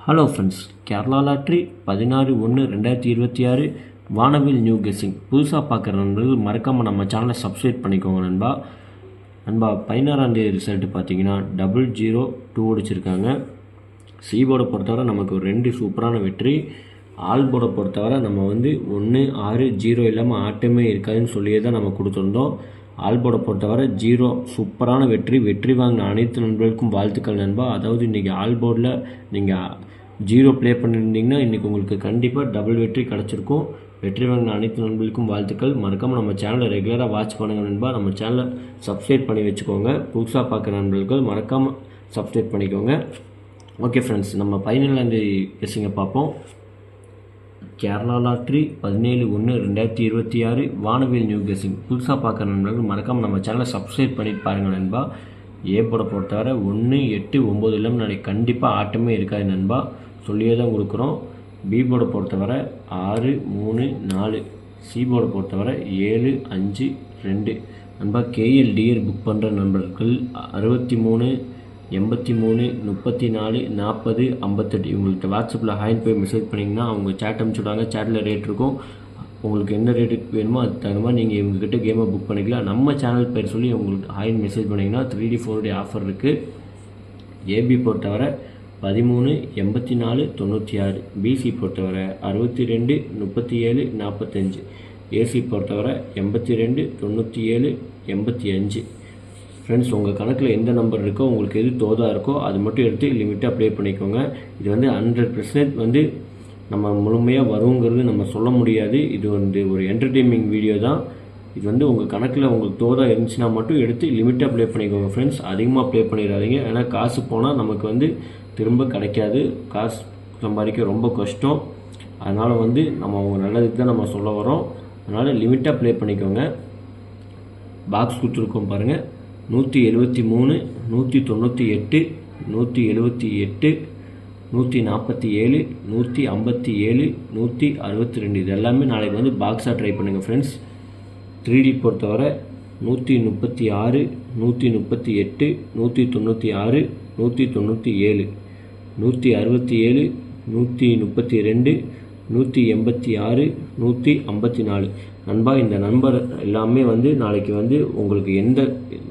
Hello friends, Kerala lottery 16/1/2026 வானவில் new guessing புதுசாக பார்க்குற நண்பர்கள் மறக்காமல் நம்ம சேனலை சப்ஸ்கிரைப் பண்ணிக்கோங்க நண்பா. 16ஆம் தேதி ரிசல்ட்டு பார்த்தீங்கன்னா 002 அடிச்சிருக்காங்க. சி போர்டை பொறுத்தவரை நமக்கு ஒரு 2 சூப்பரான வெற்றி. ஆல் போர்டை பொறுத்தவரை நம்ம 1 6 0 இல்லாமல் ஆட்டமே இருக்காதுன்னு சொல்லியே தான் நம்ம கொடுத்துருந்தோம். ஆல் போர்டை பொறுத்தவரை 0 சூப்பரான வெற்றி வாங்கின அனைத்து நண்பர்களுக்கும் வாழ்த்துக்கள் நண்பா. அதாவது இன்றைக்கி ஆல் போர்டில் நீங்கள் 0 ப்ளே பண்ணியிருந்தீங்கன்னா இன்றைக்கி உங்களுக்கு கண்டிப்பாக டபுள் வெற்றி கிடச்சிருக்கும். வெற்றி வாங்கின அனைத்து நண்பர்களுக்கும் வாழ்த்துக்கள். மறக்காமல் நம்ம சேனலை ரெகுலராக வாட்ச் பண்ணுங்கள் நண்பா. நம்ம சேனலை சப்ஸ்கிரைப் பண்ணி வச்சுக்கோங்க. புதுசாக பார்க்குற நண்பர்கள் மறக்காமல் சப்ஸ்கிரைப் பண்ணிக்கோங்க. ஓகே ஃப்ரெண்ட்ஸ், நம்ம 17ஆம் தேதி கெஸ்ஸிங்கை பார்ப்போம். கேரளா லாட்ரி 17/1/2026 வானவில் நியூ கெஸ்ஸிங் புதுசாக பார்க்குற நண்பர்கள் மறக்காமல் நம்ம சேனலை சப்ஸ்கிரைப் பண்ணிட்டு பாருங்கள் நண்பா. ஏ போட பொறுத்தவரை 1 8 9 இல்லாமல் நாளைக்கு கண்டிப்பாக ஆட்டமே இருக்காது நண்பா, சொல்லியே தான் கொடுக்குறோம். பி போர்டை பொறுத்தவரை 6 3 4, சி போர்டை பொறுத்தவரை 7 5 2 நண்பா. கேஎல்டிஆர் புக் பண்ணுற நண்பர்கள் 63 83 34 40 58 இவங்கள்ட்ட வாட்ஸ்அப்பில் ஹாயின் போய் மெசேஜ் பண்ணிங்கன்னா அவங்க சேட் அனுப்பிச்சுடுவாங்க. சேட்டில் ரேட் இருக்கும். உங்களுக்கு என்ன ரேட்டுக்கு வேணுமோ அதுக்கு தகுந்த மாதிரி நீங்கள் இவங்ககிட்ட கேமை புக் பண்ணிக்கலாம். நம்ம சேனல் பேர் சொல்லி உங்களுக்கு ஹாயின் மெசேஜ் பண்ணிங்கன்னா 3D 4D ஆஃபர் இருக்குது. ஏபி பொறுத்தவரை 13 84 96, பிசி பொறுத்தவரை 62 37 45, ஏசி பொறுத்தவரை 82 97 85. ஃப்ரெண்ட்ஸ், உங்கள் கணக்கில் எந்த நம்பர் இருக்கோ உங்களுக்கு எது தோதாக இருக்கோ அது மட்டும் எடுத்து லிமிட்டாக அப்ளை பண்ணிக்கோங்க. இது 100% நம்ம முழுமையாக வருங்கிறது நம்ம சொல்ல முடியாது. இது ஒரு என்டர்டெயின்மெண்ட் வீடியோ தான். இது உங்கள் கணக்கில் உங்களுக்கு தோதாக இருந்துச்சுன்னா மட்டும் எடுத்து லிமிட்டாக ப்ளே பண்ணிக்கோங்க ஃப்ரெண்ட்ஸ். அதிகமாக ப்ளே பண்ணிடாதீங்க. ஏன்னா காசு போனால் நமக்கு திரும்ப கிடைக்காது. காசு சம்பாதிக்க ரொம்ப கஷ்டம். அதனால் நம்ம அவங்க நல்லதுக்கு தான் நம்ம சொல்ல வரோம். அதனால் லிமிட்டாக ப்ளே பண்ணிக்கோங்க. பாக்ஸ் கொடுத்துருக்கோம் பாருங்கள். 173 198 178 147 157 162 இது எல்லாமே நாளைக்கு பாக்ஸாக ட்ரை பண்ணுங்கள் ஃப்ரெண்ட்ஸ். 3D பொறுத்தவரை 136 138 196 197 167 132 186 154 நண்பா. இந்த நம்பர் எல்லாமே நாளைக்கு உங்களுக்கு எந்த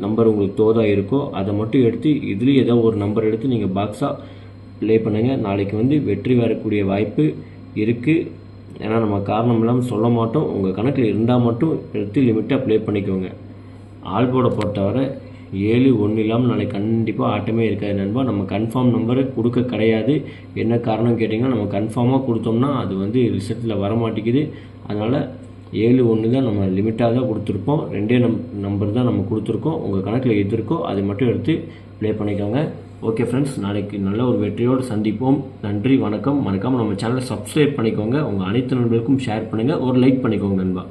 நம்பர் உங்களுக்கு தோதாக இருக்கோ அதை மட்டும் எடுத்து இதுலேயும் ஏதோ ஒரு நம்பர் எடுத்து நீங்கள் பாக்ஸாக ப்ளே பண்ணுங்கள். நாளைக்கு வெற்றி வரக்கூடிய வாய்ப்பு இருக்குது. ஏன்னா நம்ம காரணம் இல்லாமல் சொல்ல மாட்டோம். உங்கள் கணக்கில் இருந்தால் மட்டும் எடுத்து லிமிட்டாக ப்ளே பண்ணிக்கோங்க. ஆல்போர்டை பொறுத்தவரை 7 1 இல்லாமல் நாளைக்கு கண்டிப்பாக ஆட்டமே இருக்காது நண்பா. நம்ம கன்ஃபார்ம் நம்பரை கொடுக்க கிடையாது. என்ன காரணம் கேட்டிங்கன்னா நம்ம கன்ஃபார்மாக கொடுத்தோம்னா அது ரிசல்ட்டில் வர மாட்டேங்குது. அதனால் 7 1 தான் நம்ம லிமிட்டாக தான் கொடுத்துருப்போம். 2 நம்பர் தான் நம்ம கொடுத்துருக்கோம். உங்கள் கணக்கில் எது இருக்கோ அதை மட்டும் எடுத்து ப்ளே பண்ணிக்கோங்க. ஓகே ஃப்ரெண்ட்ஸ், நாளைக்கு நல்ல ஒரு வெற்றியோடு சந்திப்போம். நன்றி, வணக்கம். மறக்காமல் நம்ம சேனலை சப்ஸ்கிரைப் பண்ணிக்கோங்க. உங்கள் அனைத்து நண்பர்களுக்கும் ஷேர் பண்ணுங்கள். ஒரு லைக் பண்ணிக்கோங்க நண்பா.